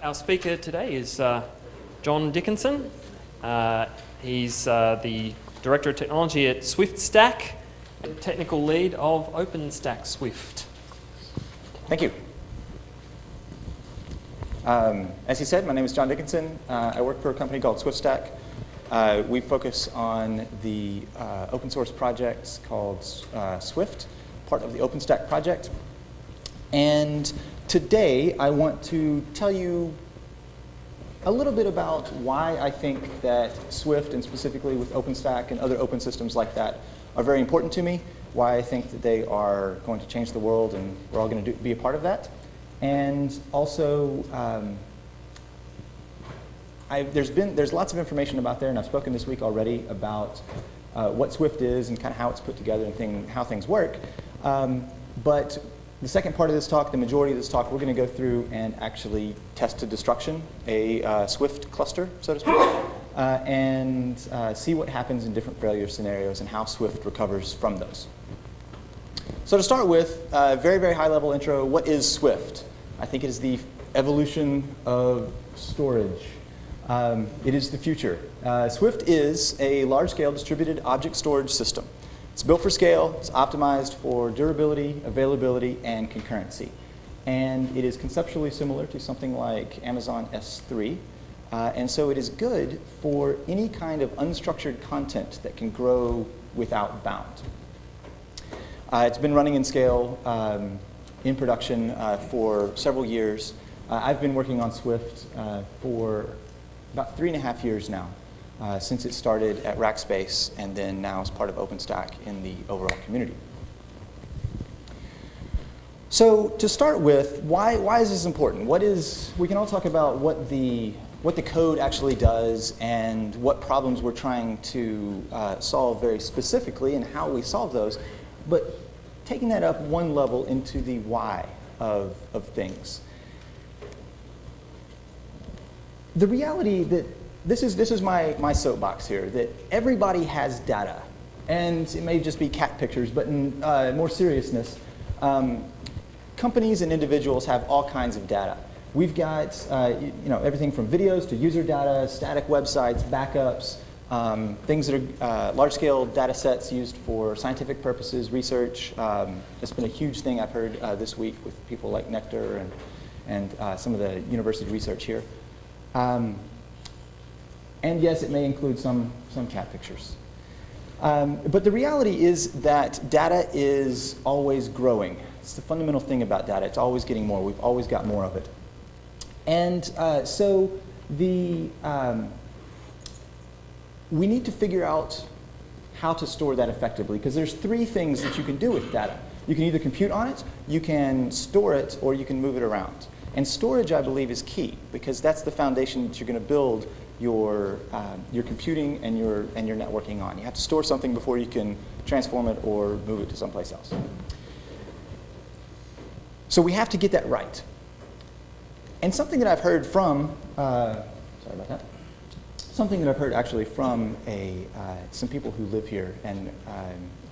Our speaker today is John Dickinson. He's the Director of Technology at SwiftStack, technical lead of OpenStack Swift. Thank you. As he said, my name is John Dickinson. I work for a company called SwiftStack. We focus on the open source projects called Swift, part of the OpenStack project. And today, I want to tell you a little bit about why I think that Swift, and specifically with OpenStack and other open systems like that, are very important to me, why I think that they are going to change the world and we're all going to be a part of that. And also, there's lots of information about there, and I've spoken this week already about what Swift is and kind of how it's put together and how things work. But the second part of this talk, the majority of this talk, we're going to go through and actually test to destruction a Swift cluster, so to speak, and see what happens in different failure scenarios and how Swift recovers from those. So to start with, a very, very high-level intro, what is Swift? I think it is the evolution of storage. It is the future. Swift is a large-scale distributed object storage system. It's built for scale, it's optimized for durability, availability, and concurrency. And it is conceptually similar to something like Amazon S3. And so it is good for any kind of unstructured content that can grow without bound. It's been running in scale in production for several years. I've been working on Swift for about 3.5 years now. Since it started at Rackspace and then now as part of OpenStack in the overall community. So to start with, why is this important? We can all talk about what the code actually does and what problems we're trying to solve very specifically and how we solve those, but taking that up one level into the why of things. The reality that this is my soapbox here, that everybody has data. And it may just be cat pictures, but in more seriousness, companies and individuals have all kinds of data. We've got everything from videos to user data, static websites, backups, things that are large-scale data sets used for scientific purposes, research. It's been a huge thing I've heard this week with people like Nectar and some of the university research here. And yes, it may include some cat pictures. But the reality is that data is always growing. It's the fundamental thing about data. It's always getting more. We've always got more of it. And so we need to figure out how to store that effectively, because there's 3 things that you can do with data. You can either compute on it, you can store it, or you can move it around. And storage, I believe, is key, because that's the foundation that you're going to build your computing and your networking on. You have to store something before you can transform it or move it to someplace else. So we have to get that right. And something that I've heard from, sorry about that. Something that I've heard actually from some people who live here, and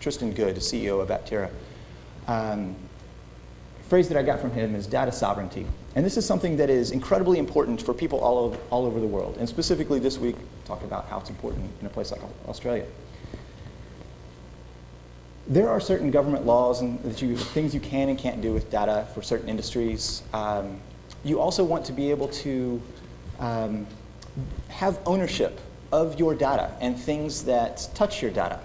Tristan Good, CEO of Aptera, phrase that I got from him is data sovereignty. And this is something that is incredibly important for people all over the world. And specifically this week, talk about how it's important in a place like Australia. There are certain government laws and things you can and can't do with data for certain industries. You also want to be able to have ownership of your data and things that touch your data.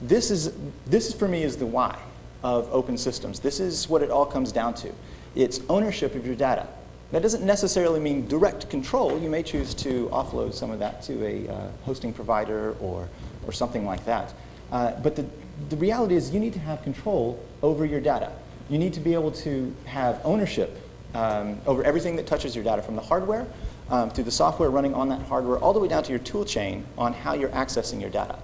This is for me is the why of open systems. This is what it all comes down to. It's ownership of your data. That doesn't necessarily mean direct control. You may choose to offload some of that to a hosting provider or something like that. But the reality is you need to have control over your data. You need to be able to have ownership over everything that touches your data, from the hardware to the software running on that hardware, all the way down to your tool chain on how you're accessing your data.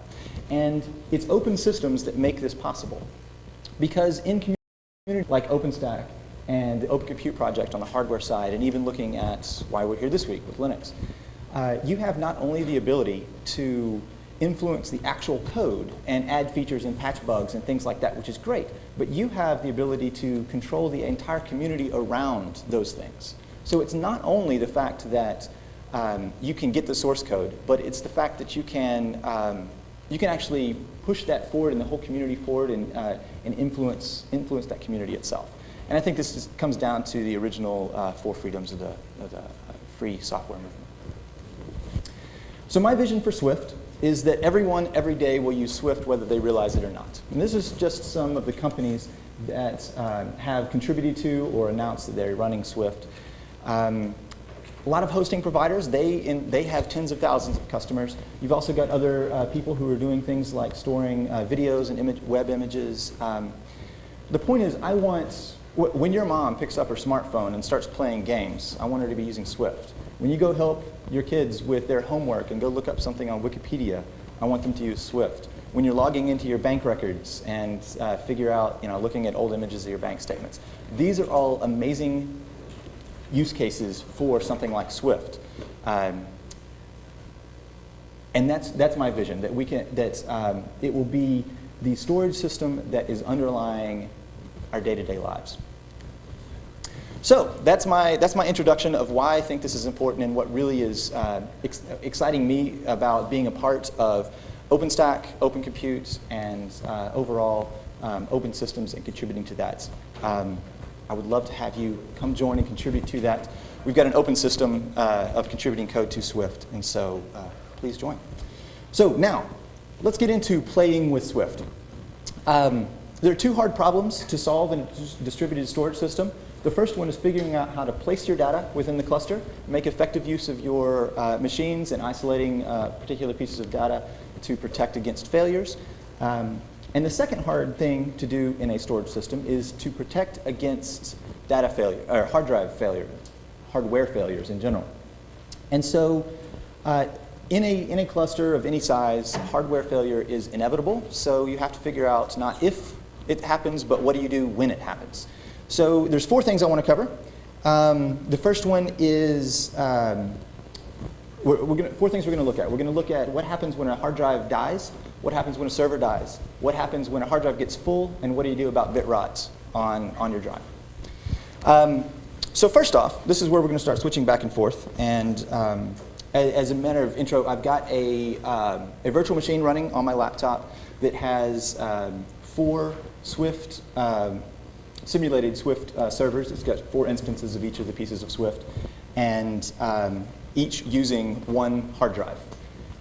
And it's open systems that make this possible. Because in communities like OpenStack and the Open Compute project on the hardware side, and even looking at why we're here this week with Linux, you have not only the ability to influence the actual code and add features and patch bugs and things like that, which is great, but you have the ability to control the entire community around those things. So it's not only the fact that you can get the source code, but it's the fact that you can actually push that forward and the whole community forward and influence that community itself. And I think this just comes down to the original 4 freedoms of the free software movement. So my vision for Swift is that everyone, every day, will use Swift whether they realize it or not. And this is just some of the companies that have contributed to or announced that they're running Swift. A lot of hosting providers, they have tens of thousands of customers. You've also got other people who are doing things like storing videos and web images. The point is, when your mom picks up her smartphone and starts playing games, I want her to be using Swift. When you go help your kids with their homework and go look up something on Wikipedia, I want them to use Swift. When you're logging into your bank records and figure out, looking at old images of your bank statements, these are all amazing use cases for something like Swift. And that's my vision, that it will be the storage system that is underlying our day-to-day lives. So that's my introduction of why I think this is important and what really is exciting me about being a part of OpenStack, Open Compute, and overall open systems and contributing to that. I would love to have you come join and contribute to that. We've got an open system of contributing code to Swift, and so please join. So now, let's get into playing with Swift. There are 2 hard problems to solve in a distributed storage system. The first one is figuring out how to place your data within the cluster, make effective use of your machines, and isolating particular pieces of data to protect against failures. And the second hard thing to do in a storage system is to protect against data failure, or hard drive failure, hardware failures in general. And so in a cluster of any size, hardware failure is inevitable. So you have to figure out not if it happens, but what do you do when it happens. So there's 4 things I want to cover. The first one is 4 things we're going to look at. We're going to look at what happens when a hard drive dies, what happens when a server dies, what happens when a hard drive gets full, and what do you do about bit rot on your drive. So first off, this is where we're going to start switching back and forth. And as a matter of intro, I've got a virtual machine running on my laptop that has 4 Swift simulated Swift servers. It's got 4 instances of each of the pieces of Swift, and each using 1 hard drive.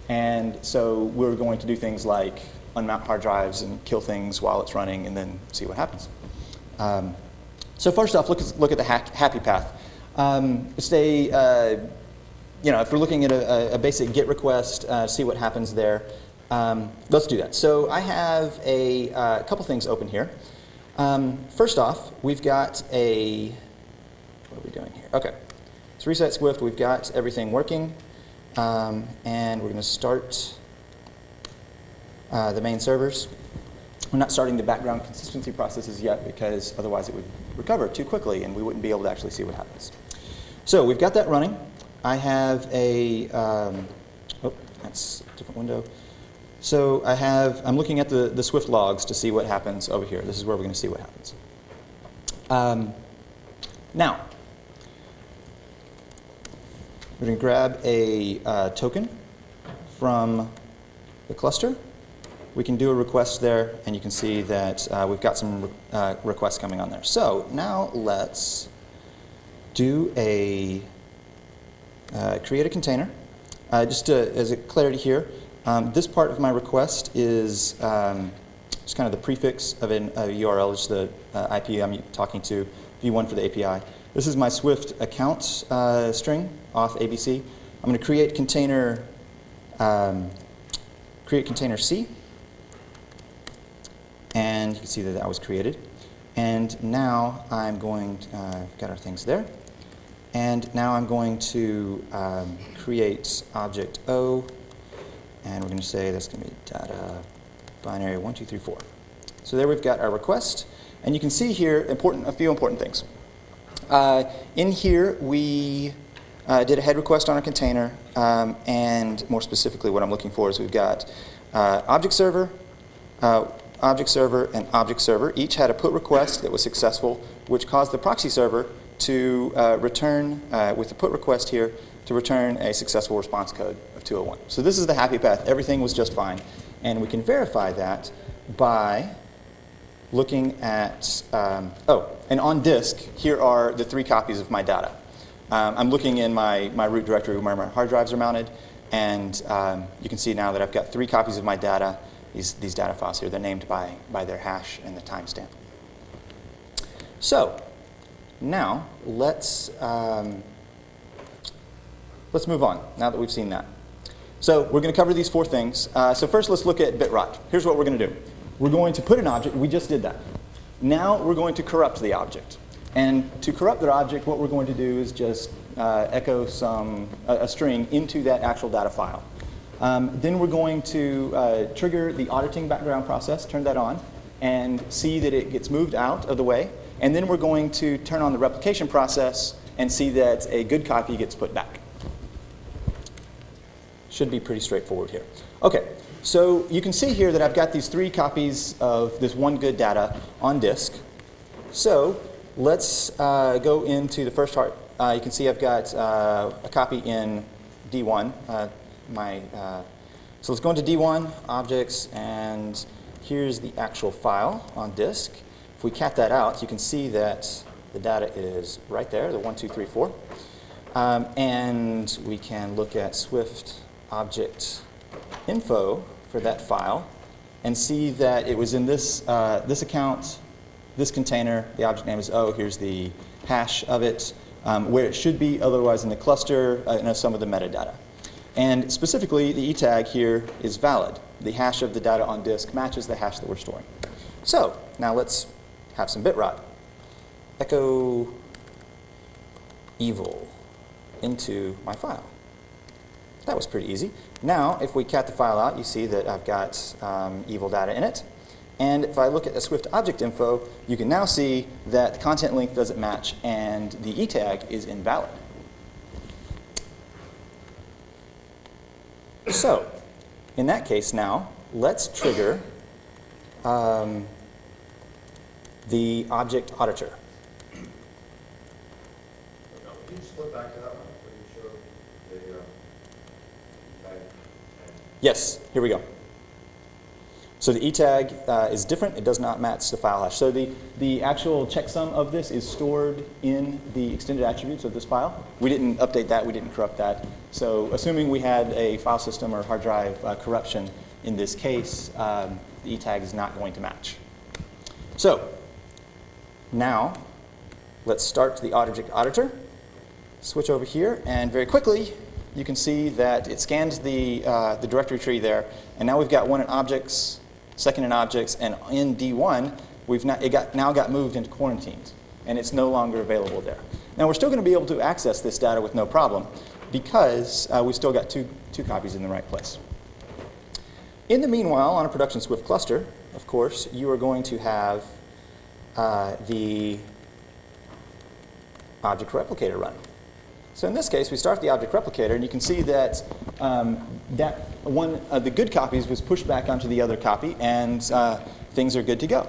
And so we're going to do things like unmount hard drives and kill things while it's running and then see what happens. So first off, look at the happy path. If we're looking at a basic GET request, see what happens there. Let's do that. So I have a couple things open here. First off, we've got what are we doing here? Okay, let's reset Swift. We've got everything working. And we're going to start the main servers. We're not starting the background consistency processes yet because otherwise it would recover too quickly and we wouldn't be able to actually see what happens. So we've got that running. I have that's a different window. So I'm looking at the Swift logs to see what happens over here. This is where we're going to see what happens. Now, we're going to grab a token from the cluster. We can do a request there, and you can see that we've got some requests coming on there. So now let's do create a container. Just as a clarity here, this part of my request is just kind of the prefix of a URL, just the IP I'm talking to, v1 for the API. This is my Swift account string, auth ABC. I'm going to create container C, and you can see that was created. And now I'm going to, got our things there. And now I'm going to create object O, and we're going to say that's going to be data binary 1, 2, 3, 4. So there we've got our request, and you can see here a few important things. In here we did a head request on a container, and more specifically what I'm looking for is we've got object server, and object server. Each had a put request that was successful, which caused the proxy server to return, with the put request here, to return a successful response code of 201. So this is the happy path. Everything was just fine. And we can verify that by looking at, and on disk, here are the 3 copies of my data. I'm looking in my root directory where my hard drives are mounted, and you can see now that I've got 3 copies of my data, these data files here. They're named by their hash and the timestamp. So now let's move on, now that we've seen that. So we're going to cover these 4 things. So first, let's look at bit rot. Here's what we're going to do. We're going to put an object. We just did that. Now we're going to corrupt the object. And to corrupt the object, what we're going to do is just echo a string into that actual data file. Then we're going to trigger the auditing background process, turn that on, and see that it gets moved out of the way. And then we're going to turn on the replication process and see that a good copy gets put back. Should be pretty straightforward here. OK, so you can see here that I've got these 3 copies of this one good data on disk. So let's go into the first part. You can see I've got a copy in D1. So let's go into D1, objects, and here's the actual file on disk. If we cat that out, you can see that the data is right there, the 1, 2, 3, 4. And we can look at Swift object info for that file and see that it was in this, this account, this container. The object name is O. Here's the hash of it, where it should be, otherwise in the cluster, some of the metadata. And specifically, the e-tag here is valid. The hash of the data on disk matches the hash that we're storing. So now let's have some bit rot. Echo evil into my file. That was pretty easy. Now, if we cat the file out, you see that I've got evil data in it. And if I look at the Swift object info, you can now see that the content length doesn't match and the e-tag is invalid. So, in that case now, let's trigger the object auditor. Can you just flip back to that one where you showed the tag? Yes, here we go. So the e-tag is different. It does not match the file hash. So the actual checksum of this is stored in the extended attributes of this file. We didn't update that. We didn't corrupt that. So assuming we had a file system or hard drive corruption in this case, the e-tag is not going to match. So now let's start the object auditor. Switch over here, and very quickly you can see that it scans the directory tree there, and now we've got 1 in objects, 2nd in objects, and in D1 it now got moved into quarantines, and it's no longer available there. Now we're still going to be able to access this data with no problem because we've still got two copies in the right place. In the meanwhile, on a production Swift cluster, of course, you are going to have the object replicator run. So in this case, we start the object replicator, and you can see that the good copies was pushed back onto the other copy, and things are good to go.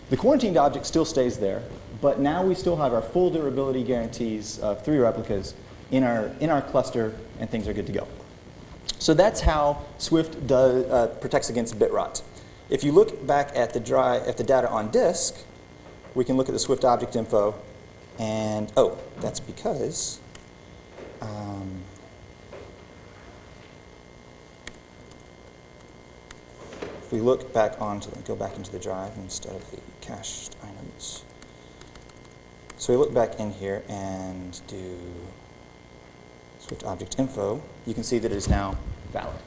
The quarantined object still stays there, but now we still have our full durability guarantees of 3 replicas in our cluster, and things are good to go. So that's how Swift protects against bit rot. If you look back at the data on disk, we can look at the Swift object info, and oh, that's because if we look back go back into the drive instead of the cached items. So we look back in here and do Swift object info. You can see that it is now valid.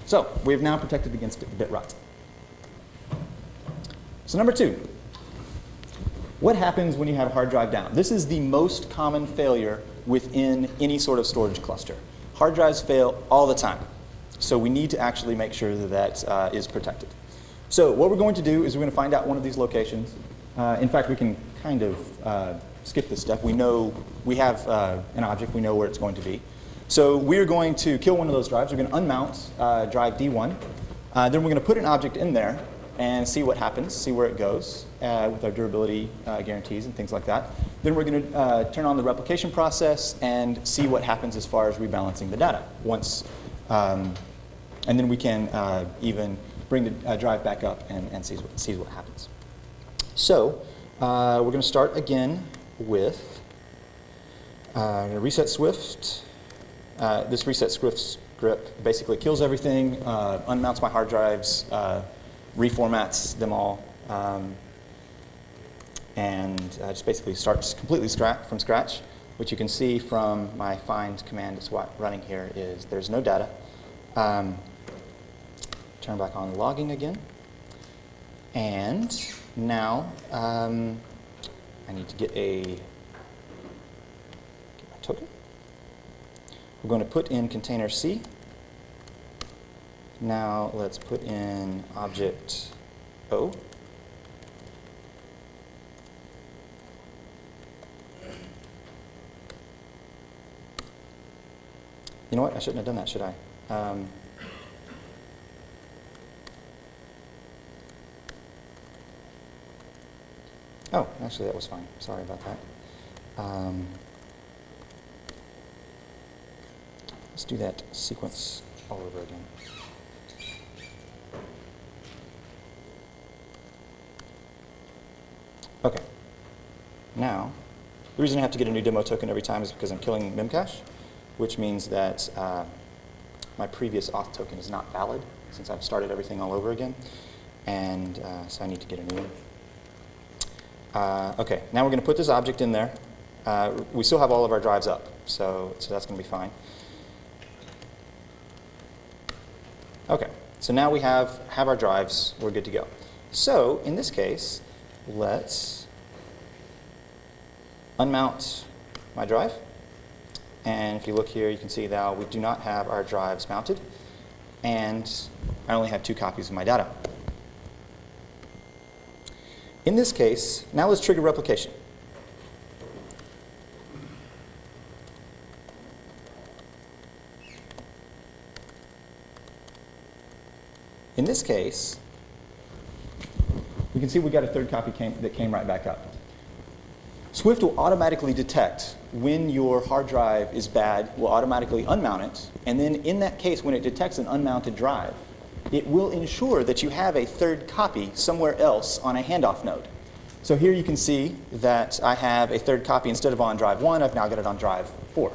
So we've now protected against bit rot. So number 2. What happens when you have a hard drive down? This is the most common failure within any sort of storage cluster. Hard drives fail all the time. So we need to actually make sure that that is protected. So what we're going to do is we're going to find out one of these locations. In fact, we can kind of skip this step. We know we have an object. We know where it's going to be. So we're going to kill one of those drives. We're going to unmount drive D1. Then we're going to put an object in there. and see what happens, see where it goes with our durability guarantees and things like that. Then we're going to turn on the replication process and see what happens as far as rebalancing the data once, and then we can even bring the drive back up and see what happens. So we're going to start again with reset Swift. This reset Swift script basically kills everything, unmounts my hard drives, reformats them all, and just basically starts completely from scratch. What you can see from my find command that's running here is there's no data. Turn back on logging again. And now I need to get my token. We're going to put in container C. Now let's put in object O. You know what? I shouldn't have done that, should I? Oh, actually, that was fine. Sorry about that. Let's do that sequence all over again. Okay. Now, the reason I have to get a new demo token every time is because I'm killing memcache, which means that my previous auth token is not valid since I've started everything all over again. And so I need to get a new one. Okay, now we're going to put this object in there. We still have all of our drives up, so that's going to be fine. Okay, so now we have our drives. We're good to go. So in this case, let's unmount my drive. And if you look here, you can see that we do not have our drives mounted, and I only have 2 copies of my data. In this case, now let's trigger replication. In this case, we can see we got a 3rd copy that came right back up. Swift will automatically detect when your hard drive is bad, will automatically unmount it, and then in that case, when it detects an unmounted drive, it will ensure that you have a 3rd copy somewhere else on a handoff node. So here you can see that I have a 3rd copy. Instead of on drive 1, I've now got it on drive 4.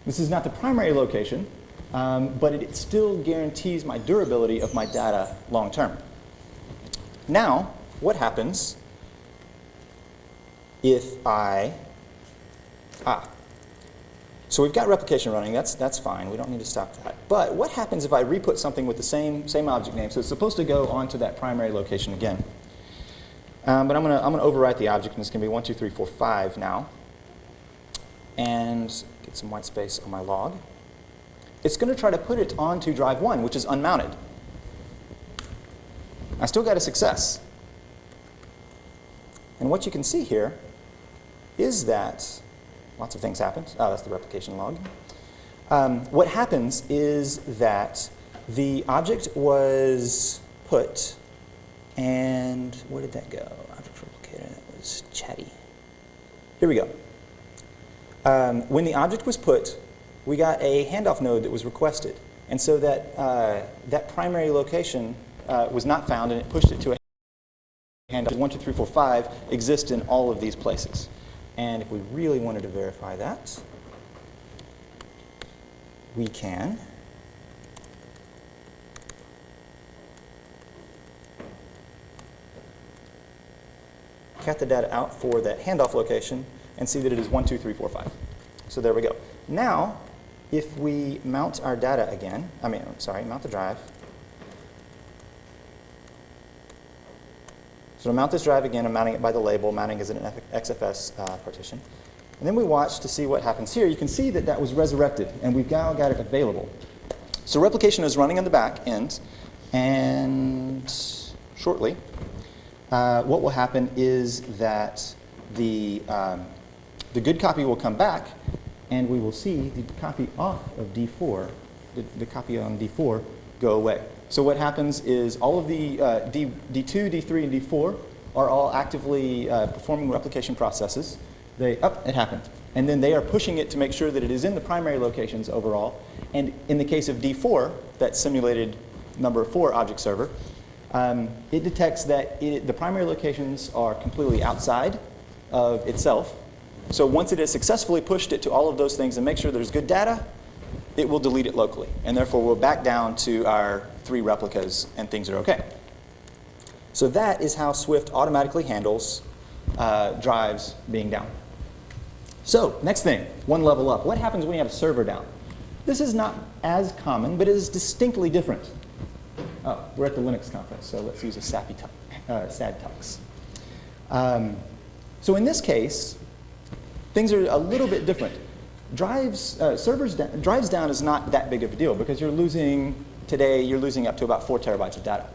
This is not the primary location, but it still guarantees my durability of my data long term. Now, what happens if so we've got replication running, that's fine, we don't need to stop that. But what happens if I re-put something with the same object name? So it's supposed to go onto that primary location again. But I'm gonna overwrite the object, and it's gonna be 1, 2, 3, 4, 5 now. And get some white space on my log. It's gonna try to put it onto drive 1, which is unmounted. I still got a success. And what you can see here is that lots of things happened. Oh, that's the replication log. What happens is that the object was put, and where did that go? Object replicator, that was chatty. Here we go. When the object was put, we got a handoff node that was requested. And so that, that primary location was not found, and it pushed it to a handoff. 1, 2, 3, 4, 5 exist in all of these places. And if we really wanted to verify that, we can cat the data out for that handoff location and see that it is 1, 2, 3, 4, 5. So there we go. Now, if we mount our data again, mount the drive. So to mount this drive again, I'm mounting it by the label, mounting as an XFS partition. And then we watch to see what happens here. You can see that that was resurrected, and we've now got it available. So replication is running on the back end, and shortly, what will happen is that the good copy will come back, and we will see the copy off of D4, the copy on D4, go away. So what happens is all of the D2, D3, and D4 are all actively performing replication processes. It happened. And then they are pushing it to make sure that it is in the primary locations overall. And in the case of D4, that simulated number 4 object server, it detects that the primary locations are completely outside of itself. So once it has successfully pushed it to all of those things and make sure there's good data, it will delete it locally. And therefore, we'll back down to our 3 replicas and things are OK. So that is how Swift automatically handles drives being down. So next thing, one level up. What happens when you have a server down? This is not as common, but it is distinctly different. Oh, we're at the Linux conference, so let's use a sad tux. So in this case, things are a little bit different. Drives down is not that big of a deal because today you're losing up to about 4 terabytes of data.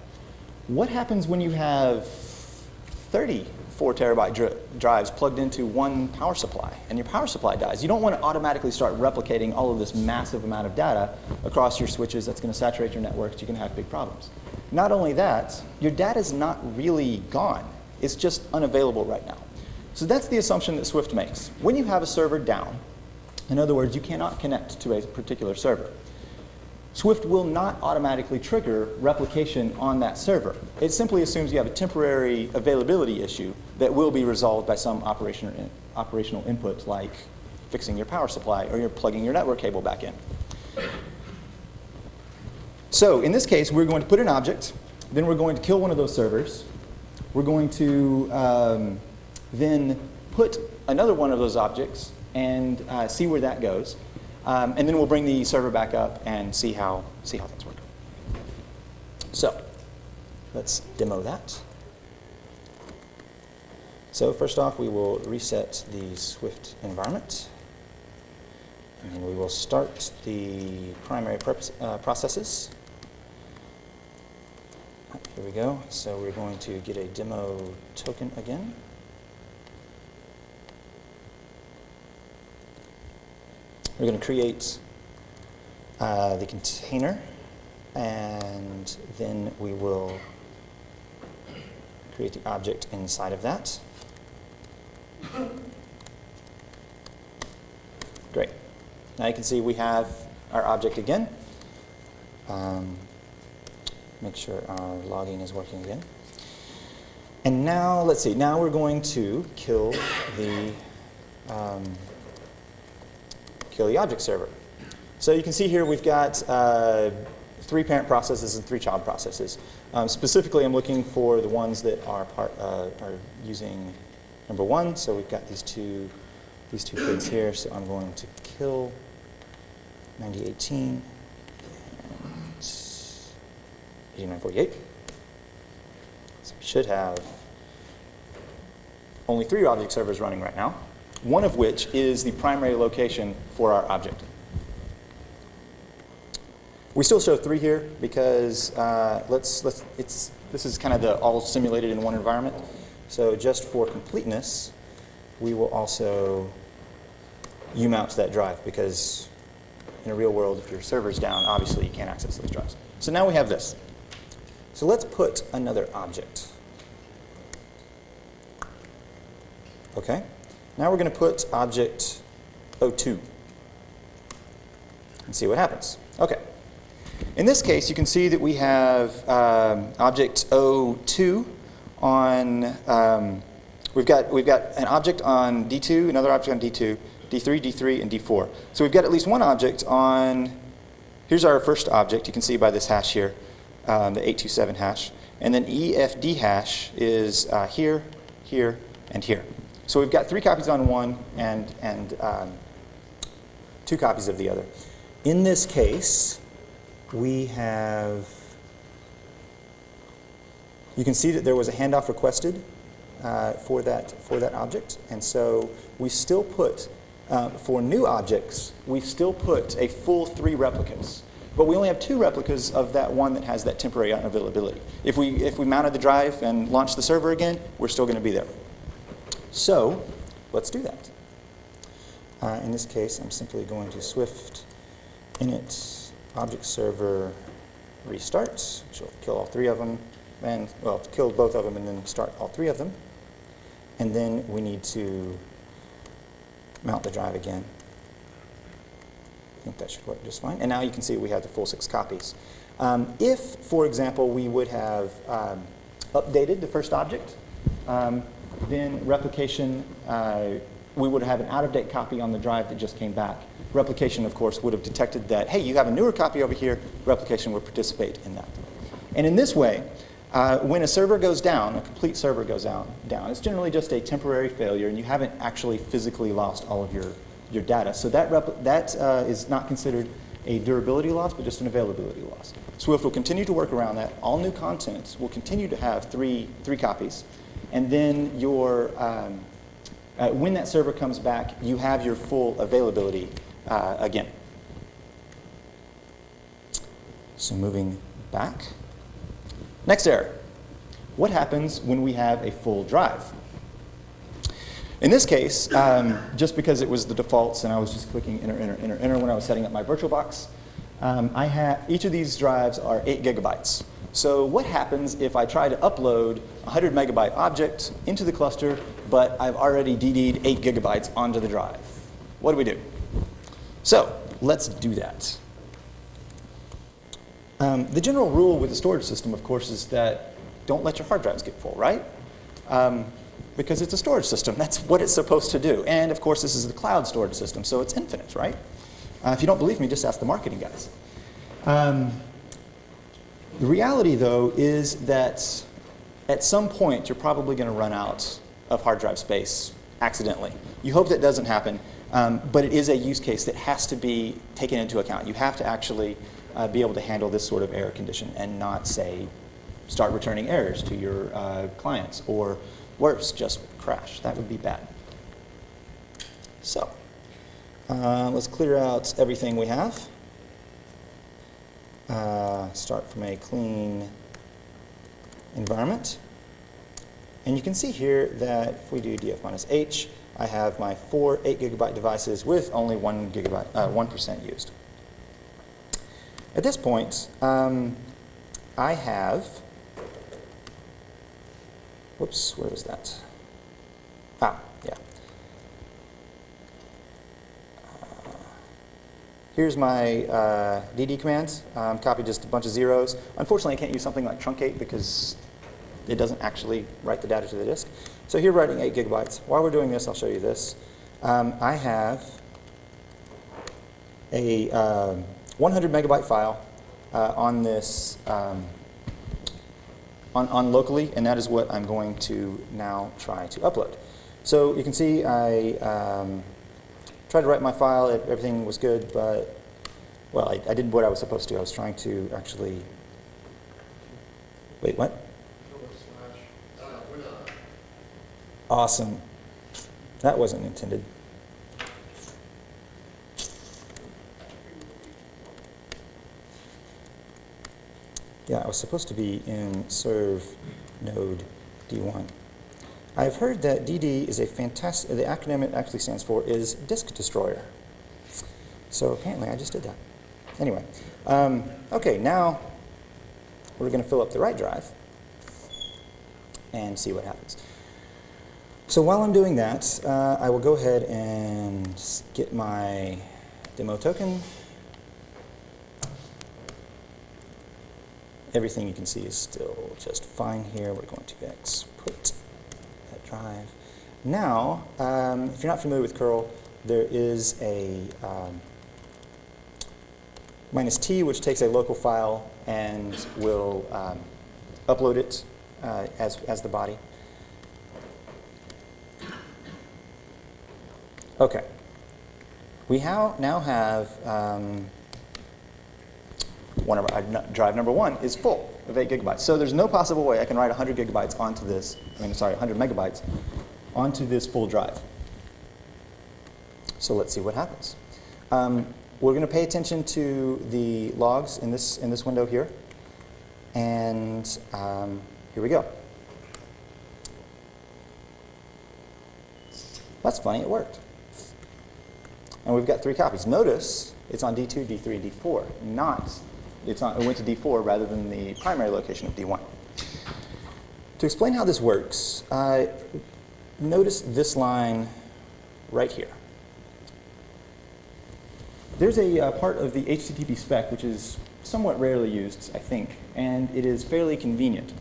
What happens when you have 34 terabyte drives plugged into one power supply and your power supply dies? You don't want to automatically start replicating all of this massive amount of data across your switches. That's going to saturate your networks. You're going to have big problems. Not only that, your data is not really gone. It's just unavailable right now. So that's the assumption that Swift makes. When you have a server down, in other words, you cannot connect to a particular server, Swift will not automatically trigger replication on that server. It simply assumes you have a temporary availability issue that will be resolved by some operational input, like fixing your power supply or you're plugging your network cable back in. So in this case, we're going to put an object, then we're going to kill one of those servers. We're going to then put another one of those objects and see where that goes. And then we'll bring the server back up and see how things work. So let's demo that. So first off, we will reset the Swift environment. And we will start the primary processes. Here we go. So we're going to get a demo token again. We're going to create the container, and then we will create the object inside of that. Great. Now you can see we have our object again. Make sure our logging is working again. And now, let's see, now we're going to kill the object server. So you can see here we've got 3 parent processes and 3 child processes. Specifically, I'm looking for the ones that are using number 1. So we've got these two kids here. So I'm going to kill 9018 and 8948. So we should have only 3 object servers running right now, one of which is the primary location for our object. We still show 3 here because this is kind of the all simulated in one environment. So just for completeness, we will also mount that drive because in a real world, if your server's down, obviously you can't access those drives. So now we have this. So let's put another object. Okay. Now we're going to put object 02 and see what happens. Okay. In this case, you can see that we have object 02 on. We've got an object on D2, another object on D2, D3, D3, and D4. So we've got at least one object on. Here's our first object. You can see by this hash here, the 827 hash, and then EFD hash is here, here, and here. So we've got 3 copies on one and 2 copies of the other. In this case, we have, you can see that there was a handoff requested for that object. And so we still put, for new objects, we still put a full 3 replicas. But we only have 2 replicas of that one that has that temporary unavailability. If we mounted the drive and launched the server again, we're still going to be there. So let's do that. In this case, I'm simply going to Swift init object server restart, which will kill all three of them, and, well, kill both of them and then start all three of them. And then we need to mount the drive again. I think that should work just fine. And now you can see we have the full 6 copies. If, for example, we would have updated the first object, then replication, we would have an out-of-date copy on the drive that just came back. Replication, of course, would have detected that, hey, you have a newer copy over here. Replication would participate in that. And in this way, when a server goes down, a complete server goes down, it's generally just a temporary failure, and you haven't actually physically lost all of your data. So that is not considered a durability loss, but just an availability loss. Swift will continue to work around that. All new content will continue to have three copies. And then when that server comes back, you have your full availability again. So moving back. Next error. What happens when we have a full drive? In this case, just because it was the defaults and I was just clicking enter, enter, enter, enter when I was setting up my VirtualBox, each of these drives are 8 gigabytes. So what happens if I try to upload a 100 megabyte object into the cluster, but I've already DD'd 8 gigabytes onto the drive? What do we do? So let's do that. The general rule with the storage system, of course, is that don't let your hard drives get full, right? Because it's a storage system. That's what it's supposed to do. And of course, this is the cloud storage system, so it's infinite, right? If you don't believe me, just ask the marketing guys. The reality, though, is that at some point, you're probably going to run out of hard drive space accidentally. You hope that doesn't happen, but it is a use case that has to be taken into account. You have to actually be able to handle this sort of error condition and not, say, start returning errors to your clients, or worse, just crash. That would be bad. So let's clear out everything we have. Start from a clean environment. And you can see here that if we do df-h, I have my 4 8 gigabyte devices with only 1% used. At this point, I have, whoops, where is that? Ah, yeah. Here's my DD commands. Copy just a bunch of zeros. Unfortunately, I can't use something like truncate because it doesn't actually write the data to the disk. So here, writing 8 gigabytes. While we're doing this, I'll show you this. I have a 100 megabyte file on this, on locally, and that is what I'm going to now try to upload. So you can see I tried to write my file, everything was good, but, well, I did what I was supposed to. I was trying to actually, wait, what? Awesome. That wasn't intended. Yeah, I was supposed to be in serve node D1. I've heard that DD is a fantastic, the acronym it actually stands for is disk destroyer. So apparently I just did that. Anyway, okay, now we're going to fill up the right drive and see what happens. So while I'm doing that, I will go ahead and get my demo token. Everything you can see is still just fine here. We're going to export that drive. Now, if you're not familiar with curl, there is a -t, which takes a local file and will upload it as the body. Okay. We now have drive number 1 is full of 8 gigabytes. So there's no possible way I can write 100 gigabytes onto this, 100 megabytes onto this full drive. So let's see what happens. We're going to pay attention to the logs in this window here. And here we go. That's funny, it worked. And we've got 3 copies. Notice it's on D2, D3, and D4, not it went to D4 rather than the primary location of D1. To explain how this works, notice this line right here. There's a part of the HTTP spec which is somewhat rarely used, I think, and it is fairly convenient.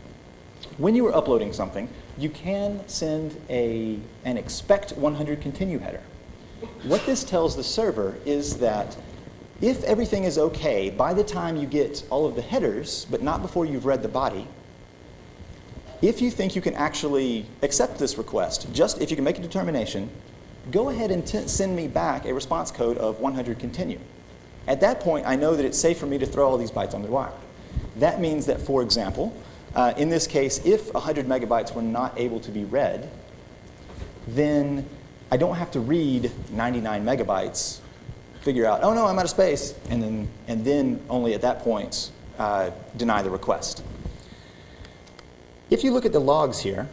When you are uploading something, you can send an expect 100 continue header. What this tells the server is that if everything is okay by the time you get all of the headers, but not before you've read the body, if you think you can actually accept this request, just if you can make a determination, go ahead and send me back a response code of 100 continue. At that point, I know that it's safe for me to throw all these bytes on the wire. That means that, for example, in this case, if 100 megabytes were not able to be read, then I don't have to read 99 megabytes, figure out, oh no, I'm out of space, and then only at that point deny the request. If you look at the logs here,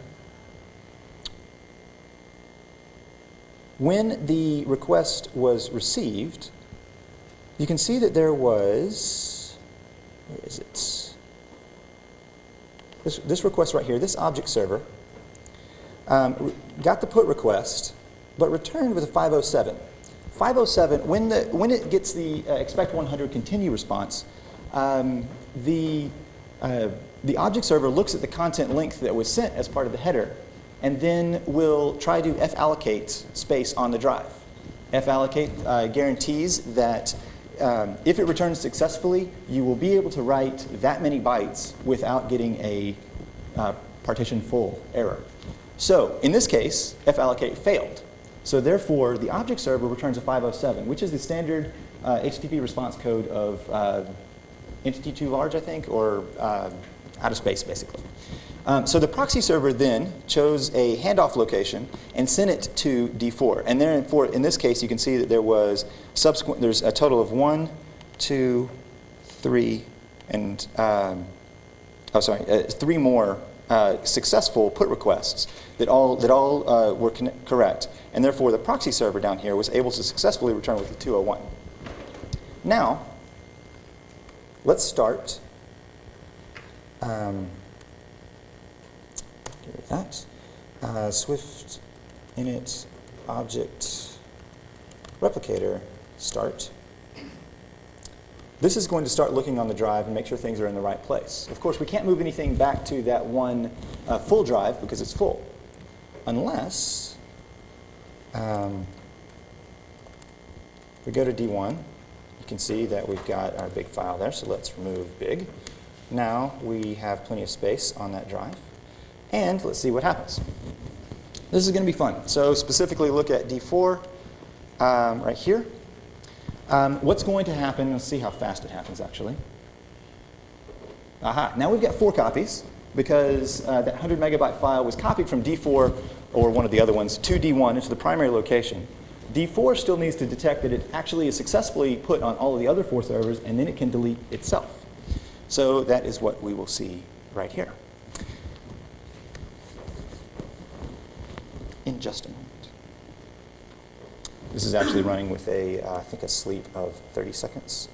when the request was received, you can see that there was, where is it? This request right here, this object server, got the put request, but returned with a 507. 507, when it gets the expect 100 continue response, the object server looks at the content length that was sent as part of the header, and then will try to f-allocate space on the drive. F-allocate guarantees that if it returns successfully, you will be able to write that many bytes without getting a partition full error. So in this case, f-allocate failed. So therefore, the object server returns a 507, which is the standard HTTP response code of entity too large, I think, or out of space, basically. So the proxy server then chose a handoff location and sent it to D4. And therefore, in this case, you can see that there was there's a total of 1, 2, 3, and 3 more successful put requests that all were correct. And therefore, the proxy server down here was able to successfully return with a 201. Now, let's start. That. Swift init object replicator start. This is going to start looking on the drive and make sure things are in the right place. Of course, we can't move anything back to that one full drive because it's full. Unless we go to D1, you can see that we've got our big file there, so let's remove big. Now we have plenty of space on that drive. And let's see what happens. This is going to be fun. So specifically look at D4 right here. What's going to happen, let's see how fast it happens actually. Aha, now we've got 4 copies because that 100 megabyte file was copied from D4 or one of the other ones to D1 into the primary location. D4 still needs to detect that it actually is successfully put on all of the other 4 servers, and then it can delete itself. So that is what we will see right here. In just a moment. This is actually running with I think a sleep of 30 seconds.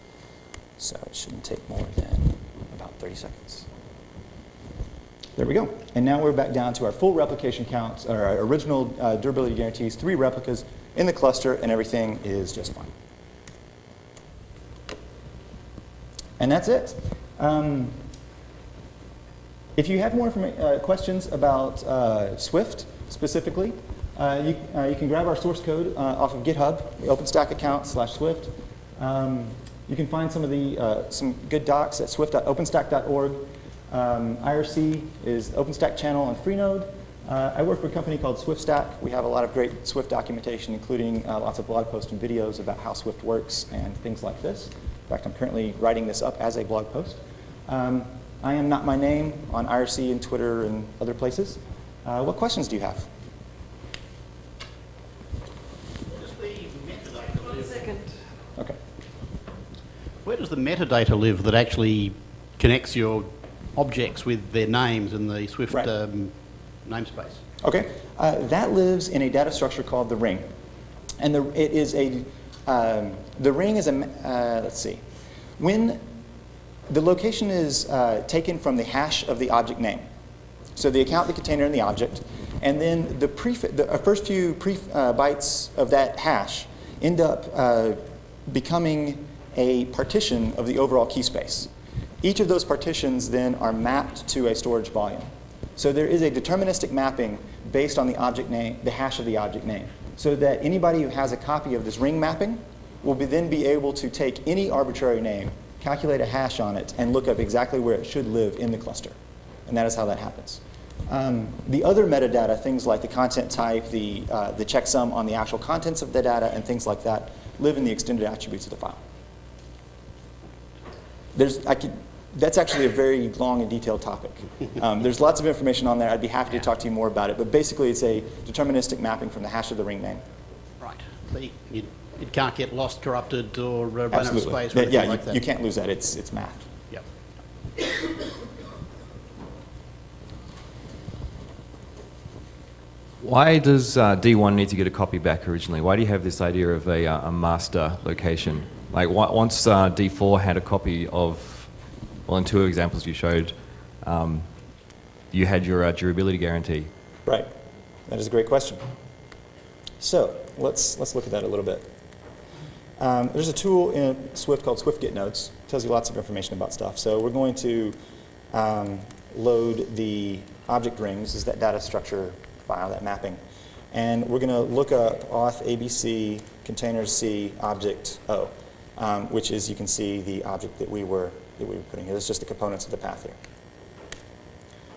So it shouldn't take more than about 30 seconds. There we go. And now we're back down to our full replication count, or our original durability guarantees, 3 replicas in the cluster, and everything is just fine. And that's it. If you have more questions about Swift specifically, you can grab our source code off of GitHub, the OpenStack account /Swift. You can find some of the some good docs at swift.openstack.org. IRC is the OpenStack channel on Freenode. I work for a company called SwiftStack. We have a lot of great Swift documentation, including lots of blog posts and videos about how Swift works and things like this. In fact, I'm currently writing this up as a blog post. I am not my name on IRC and Twitter and other places. What questions do you have? Okay. Where does the metadata live that actually connects your objects with their names in the Swift namespace? Okay. That lives in a data structure called the ring. And the ring is a, let's see. When The location is taken from the hash of the object name. So the account, the container, and the object. And then the first few bytes of that hash end up becoming a partition of the overall key space. Each of those partitions then are mapped to a storage volume. So there is a deterministic mapping based on the object name, the hash of the object name, so that anybody who has a copy of this ring mapping will then be able to take any arbitrary name, calculate a hash on it, and look up exactly where it should live in the cluster. And that is how that happens. The other metadata, things like the content type, the checksum on the actual contents of the data, and things like that, live in the extended attributes of the file. That's actually a very long and detailed topic. There's lots of information on there. I'd be happy to talk to you more about it. But basically, it's a deterministic mapping from the hash of the ring name. Right. It can't get lost, corrupted, or run out of Absolutely. space or anything Yeah, like that. you can't lose that. It's math. Yep. Why does D1 need to get a copy back originally? Why do you have this idea of a master location? Like once D4 had a copy of, well, in two examples you showed, you had your durability guarantee. Right. That is a great question. So let's look at that a little bit. There's a tool in Swift called Swift Get Nodes. It tells you lots of information about stuff. So we're going to load the object rings, is that data structure file, that mapping. And we're going to look up auth ABC containers C object O, which is, you can see, the object that we were putting here. It's just the components of the path here.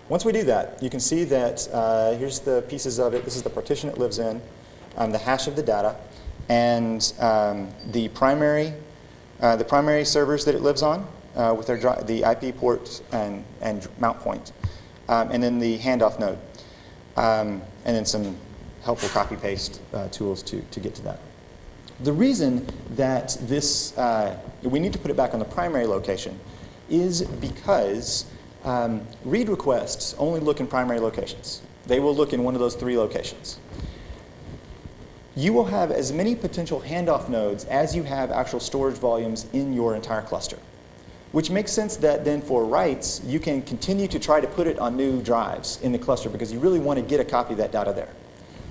Once we do that, you can see that here's the pieces of it. This is the partition it lives in, the hash of the data, and the primary servers that it lives on with the IP port and mount point, and then the handoff node, and then some helpful copy-paste tools to get to that. The reason that we need to put it back on the primary location is because read requests only look in primary locations. They will look in one of those three locations. You will have as many potential handoff nodes as you have actual storage volumes in your entire cluster, which makes sense that then for writes, you can continue to try to put it on new drives in the cluster because you really want to get a copy of that data there.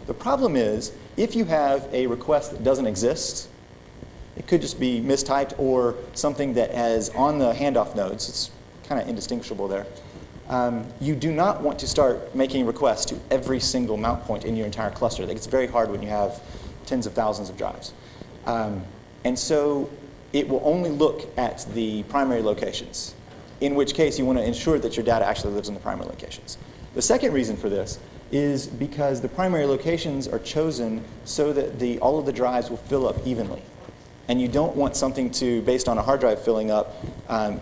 The problem is, if you have a request that doesn't exist, it could just be mistyped or something that is on the handoff nodes, it's kind of indistinguishable there. You do not want to start making requests to every single mount point in your entire cluster. It's very hard when you have tens of thousands of drives. And so it will only look at the primary locations, in which case you want to ensure that your data actually lives in the primary locations. The second reason for this is because the primary locations are chosen so that all of the drives will fill up evenly. And you don't want something to, based on a hard drive filling up,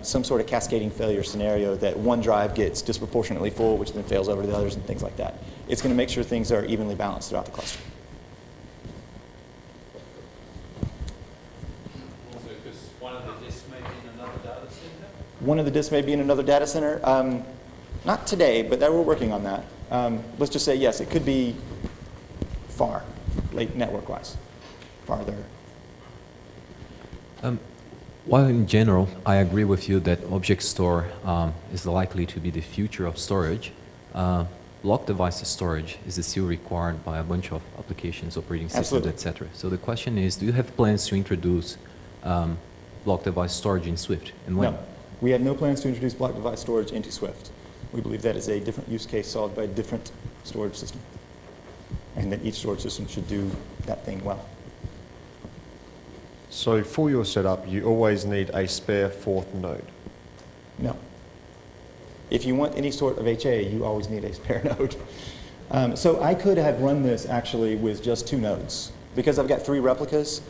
some sort of cascading failure scenario that one drive gets disproportionately full, which then fails over the others and things like that. It's going to make sure things are evenly balanced throughout the cluster. Also, because one of the disks may be in another data center? One of the disks may be in another data center. Not today, but we're working on that. Let's just say, yes, it could be far, like network-wise, farther. Well, in general, I agree with you that object store is likely to be the future of storage. Block device storage is still required by a bunch of applications, operating systems, etc. So the question is, do you have plans to introduce block device storage in Swift, and when? No, we have no plans to introduce block device storage into Swift. We believe that is a different use case solved by a different storage system, and that each storage system should do that thing well. So for your setup, you always need a spare fourth node. No. If you want any sort of HA, you always need a spare node. So I could have run this actually with just 2 nodes. Because I've got 3 replicas,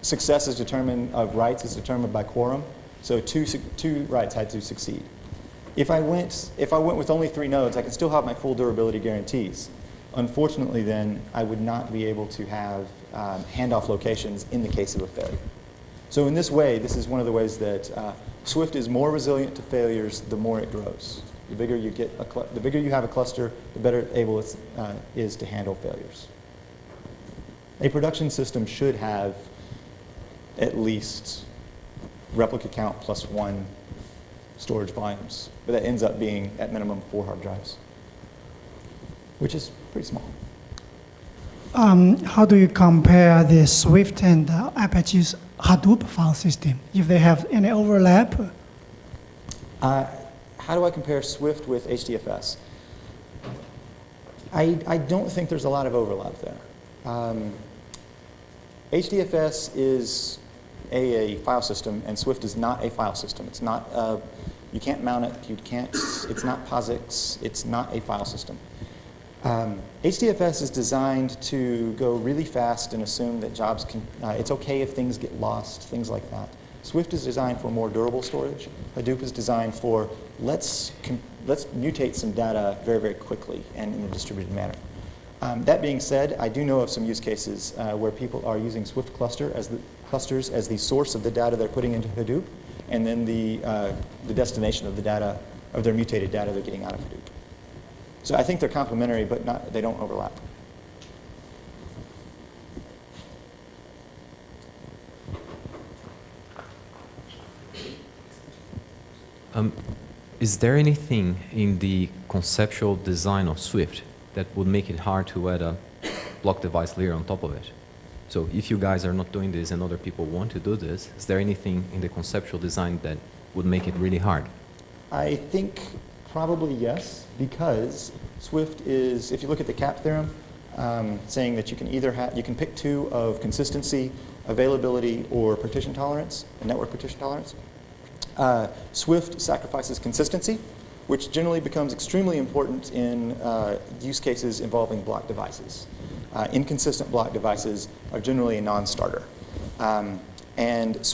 success is determined, of writes is determined by quorum. So two writes had to succeed. If I went with only 3 nodes, I can still have my full durability guarantees. Unfortunately, then, I would not be able to have handoff locations in the case of a failure. So in this way, this is one of the ways that Swift is more resilient to failures the more it grows. The bigger you have a cluster, the better able it is to handle failures. A production system should have at least replica count plus 1 storage volumes, but that ends up being at minimum 4 hard drives, which is pretty small. How do you compare the Swift and Apache's Hadoop file system, if they have any overlap? How do I compare Swift with HDFS? I don't think there's a lot of overlap there. HDFS is a file system, and Swift is not a file system. It's not, you can't mount it, it's not POSIX, it's not a file system. HDFS is designed to go really fast and assume that jobs can, it's okay if things get lost, things like that. Swift is designed for more durable storage. Hadoop is designed for let's mutate some data very, very quickly and in a distributed manner. That being said, I do know of some use cases where people are using Swift clusters as the source of the data they're putting into Hadoop, and then the destination of the data, of their mutated data they're getting out of Hadoop. So I think they're complementary, but they don't overlap. Is there anything in the conceptual design of Swift that would make it hard to add a block device layer on top of it? So if you guys are not doing this and other people want to do this, is there anything in the conceptual design that would make it really hard? I think probably yes, because Swift is, if you look at the CAP theorem, saying that you can either you can pick two of consistency, availability, or partition tolerance, network partition tolerance. Swift sacrifices consistency, which generally becomes extremely important in use cases involving block devices. Inconsistent block devices are generally a non-starter. And